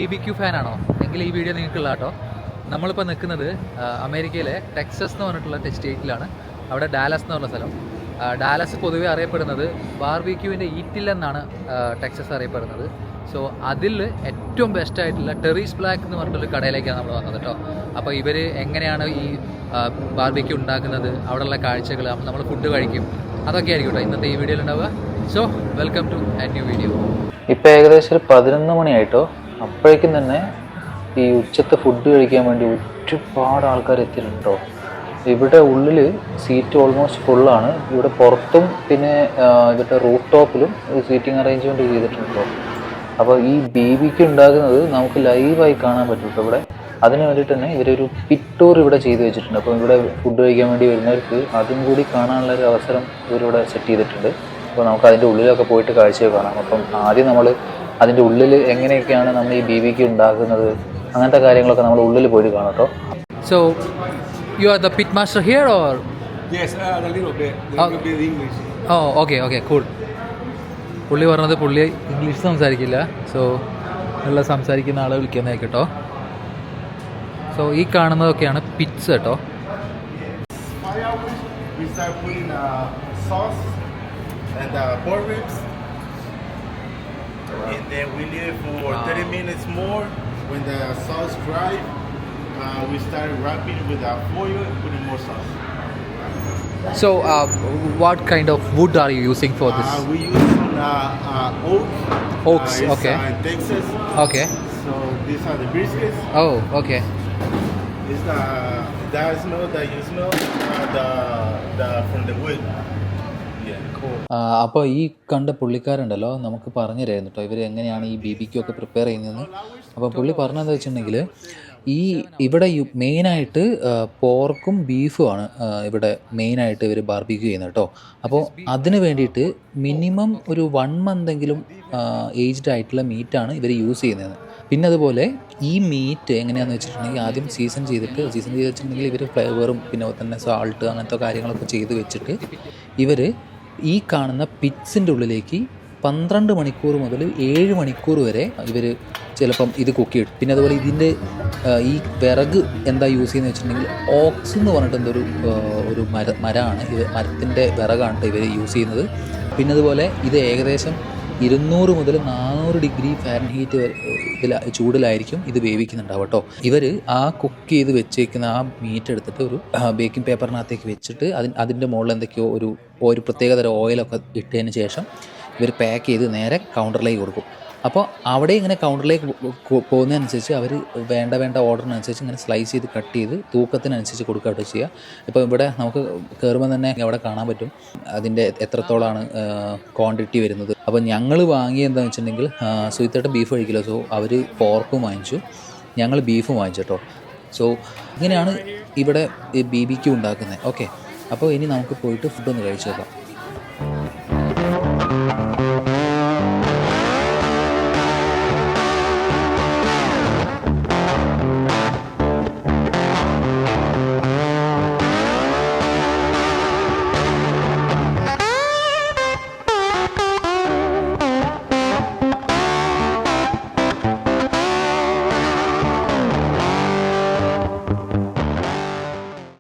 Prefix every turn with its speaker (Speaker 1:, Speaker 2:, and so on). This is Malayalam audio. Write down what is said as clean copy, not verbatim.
Speaker 1: BBQ ഫാനാണോ എങ്കിൽ ഈ വീഡിയോ നിങ്ങൾക്കുള്ള കേട്ടോ. നമ്മളിപ്പോൾ നിൽക്കുന്നത് അമേരിക്കയിലെ ടെക്സസ് എന്ന് പറഞ്ഞിട്ടുള്ള സ്റ്റേറ്റിലാണ്. അവിടെ ഡാലസ് എന്ന് പറഞ്ഞ സ്ഥലം. ഡാലസ് പൊതുവെ അറിയപ്പെടുന്നത് ബാർബിക്യൂവിൻ്റെ ഈറ്റിൽ എന്നാണ് ടെക്സസ് അറിയപ്പെടുന്നത്. സോ അതിൽ ഏറ്റവും ബെസ്റ്റായിട്ടുള്ള ടെറീസ് ബ്ലാക്ക് എന്ന് പറഞ്ഞിട്ടുള്ള കടയിലേക്കാണ് നമ്മൾ വന്നത് കേട്ടോ. അപ്പോൾ ഇവർ എങ്ങനെയാണ് ഈ ബാർബിക്യൂ ഉണ്ടാക്കുന്നത്, അവിടെയുള്ള കാഴ്ചകൾ, നമ്മൾ ഫുഡ് കഴിക്കും, അതൊക്കെ ആയിരിക്കും കേട്ടോ ഇന്നത്തെ ഈ വീഡിയോയിൽ ഉണ്ടാവുക. So welcome to a new video.
Speaker 2: ഇപ്പോൾ ഏകദേശം ഒരു 11 മണിയായിട്ടോ. അപ്പോഴേക്കും തന്നെ ഈ ഉച്ചത്തെ ഫുഡ് കഴിക്കാൻ വേണ്ടി ഒരുപാട് ആൾക്കാർ എത്തിയിട്ടുണ്ടോ. ഇവിടെ ഉള്ളിൽ സീറ്റ് ഓൾമോസ്റ്റ് ഫുള്ളാണ്. ഇവിടെ പുറത്തും പിന്നെ ഇവിടുത്തെ റൂഫ് ടോപ്പിലും സീറ്റിംഗ് അറേഞ്ച്മെൻറ്റ് ചെയ്തിട്ടുണ്ടോ. അപ്പോൾ ഈ BBQ ഉണ്ടാക്കുന്നത് നമുക്ക് ലൈവായി കാണാൻ പറ്റും ഇവിടെ. അതിന് വേണ്ടിയിട്ട് തന്നെ ഇവരൊരു പിറ്റ് ടൂർ ഇവിടെ ചെയ്ത് വെച്ചിട്ടുണ്ട്. അപ്പോൾ ഇവിടെ ഫുഡ് കഴിക്കാൻ വേണ്ടി വരുന്നവർക്ക് അതും കൂടി കാണാനുള്ളൊരു അവസരം ഇവരിവിടെ സെറ്റ് ചെയ്തിട്ടുണ്ട്. അപ്പോൾ നമുക്ക് അതിൻ്റെ ഉള്ളിലൊക്കെ പോയിട്ട് കാഴ്ചയൊക്കെ കാണാം. അപ്പം ആദ്യം നമ്മൾ അതിൻ്റെ ഉള്ളിൽ എങ്ങനെയൊക്കെയാണ് നമ്മൾ ഈ BBQ ഉണ്ടാക്കുന്നത്, അങ്ങനത്തെ കാര്യങ്ങളൊക്കെ നമ്മൾ ഉള്ളിൽ പോയിട്ട് കാണാം കേട്ടോ.
Speaker 1: So you are the pit master here or?
Speaker 3: Yes, a little bit. A little bit English.
Speaker 1: Oh, okay, cool. പുള്ളി പറഞ്ഞത് പുള്ളി ഇംഗ്ലീഷ് സംസാരിക്കില്ല. സോ നല്ല സംസാരിക്കുന്ന ആളെ വിളിക്കുന്നതായി കേട്ടോ. സോ ഈ കാണുന്നതൊക്കെയാണ് പിറ്റ്സ് കേട്ടോ.
Speaker 3: We start putting sauce and pork ribs. And then we leave it for 30 minutes more. When the sauce dry, we start wrapping with foil and putting more sauce.
Speaker 1: So what kind of wood are you using for this?
Speaker 3: We use oak.
Speaker 1: Oaks, okay.
Speaker 3: In Texas.
Speaker 1: Okay.
Speaker 3: So these are the briskets.
Speaker 1: Oh, okay.
Speaker 3: It's that smell that you smell the from the wood.
Speaker 2: അപ്പോൾ ഈ കണ്ട പുള്ളിക്കാരുണ്ടല്ലോ നമുക്ക് പറഞ്ഞു തരായിരുന്നു കേട്ടോ ഇവർ എങ്ങനെയാണ് ഈ BBQ ഒക്കെ പ്രിപ്പയർ ചെയ്യുന്നത്. അപ്പോൾ പുള്ളി പറഞ്ഞതെന്ന് വെച്ചിട്ടുണ്ടെങ്കിൽ ഇവിടെ മെയിനായിട്ട് പോർക്കും ബീഫുമാണ് ഇവിടെ മെയിനായിട്ട് ഇവർ ബാർബിക്യൂ ചെയ്യുന്നത് കേട്ടോ. അപ്പോൾ അതിന് വേണ്ടിയിട്ട് മിനിമം ഒരു 1 മന്തെങ്കിലും ഏജ്ഡ് ആയിട്ടുള്ള മീറ്റാണ് ഇവർ യൂസ് ചെയ്യുന്നത്. പിന്നെ അതുപോലെ ഈ മീറ്റ് എങ്ങനെയാണെന്ന് വെച്ചിട്ടുണ്ടെങ്കിൽ ആദ്യം സീസൺ ചെയ്ത് വെച്ചിട്ടുണ്ടെങ്കിൽ ഇവർ ഫ്ലേവറും പിന്നെ തന്നെ സാൾട്ട് അങ്ങനത്തെ കാര്യങ്ങളൊക്കെ ചെയ്ത് വെച്ചിട്ട് ഇവർ ഈ കാണുന്ന പിറ്റ്സിൻ്റെ ഉള്ളിലേക്ക് 12 മണിക്കൂർ മുതൽ 7 മണിക്കൂർ വരെ ഇവർ ചിലപ്പം ഇത് കുക്ക് ചെയ്യും. പിന്നെ അതുപോലെ ഇതിൻ്റെ ഈ വിറക് എന്താ യൂസ് ചെയ്യുന്നത് വെച്ചിട്ടുണ്ടെങ്കിൽ ഓക്സ് എന്ന് പറഞ്ഞിട്ട് ഒരു മരമാണ്. ഇത് മരത്തിൻ്റെ വിറകാണ് ഇവർ യൂസ് ചെയ്യുന്നത്. പിന്നെ അതുപോലെ ഇത് ഏകദേശം 200 മുതൽ 400 ഡിഗ്രി ഫാരൻഹീറ്റ് ചൂടിലായിരിക്കും ഇത് വേവിക്കുന്നുണ്ടാവും കേട്ടോ. ഇവർ ആ കുക്ക് ചെയ്ത് വെച്ചേക്കുന്ന ആ മീറ്റ് എടുത്തിട്ട് ഒരു ബേക്കിംഗ് പേപ്പറിനകത്തേക്ക് വെച്ചിട്ട് അതിൻ്റെ മുകളിൽ എന്തൊക്കെയോ ഒരു പ്രത്യേകതരം ഓയിലൊക്കെ ഇട്ടതിന് ശേഷം ഇവർ പാക്ക് ചെയ്ത് നേരെ കൗണ്ടറിലേക്ക് കൊടുക്കും. അപ്പോൾ അവിടെ ഇങ്ങനെ കൗണ്ടറിലേക്ക് പോകുന്നതനുസരിച്ച് അവർ വേണ്ട ഓർഡറിനനുസരിച്ച് ഇങ്ങനെ സ്ലൈസ് ചെയ്ത് കട്ട് ചെയ്ത് തൂക്കത്തിനനുസരിച്ച് കൊടുക്കുകയായിട്ട് ചെയ്യുക. ഇപ്പോൾ ഇവിടെ നമുക്ക് കയറുമ്പോൾ തന്നെ അവിടെ കാണാൻ പറ്റും അതിൻ്റെ എത്രത്തോളമാണ് ക്വാണ്ടിറ്റി വരുന്നത്. അപ്പോൾ ഞങ്ങൾ വാങ്ങിയെന്താണെന്ന് വെച്ചിട്ടുണ്ടെങ്കിൽ സുഹിത്തേട്ടൻ ബീഫ് കഴിക്കില്ല. സോ അവർ പോർക്കും വാങ്ങിച്ചു, ഞങ്ങൾ ബീഫും വാങ്ങിച്ചു കേട്ടോ. സോ ഇങ്ങനെയാണ് ഇവിടെ BBQ ഉണ്ടാക്കുന്നത്. ഓക്കെ, അപ്പോൾ ഇനി നമുക്ക് പോയിട്ട് ഫുഡൊന്ന് കഴിച്ചു നോക്കാം.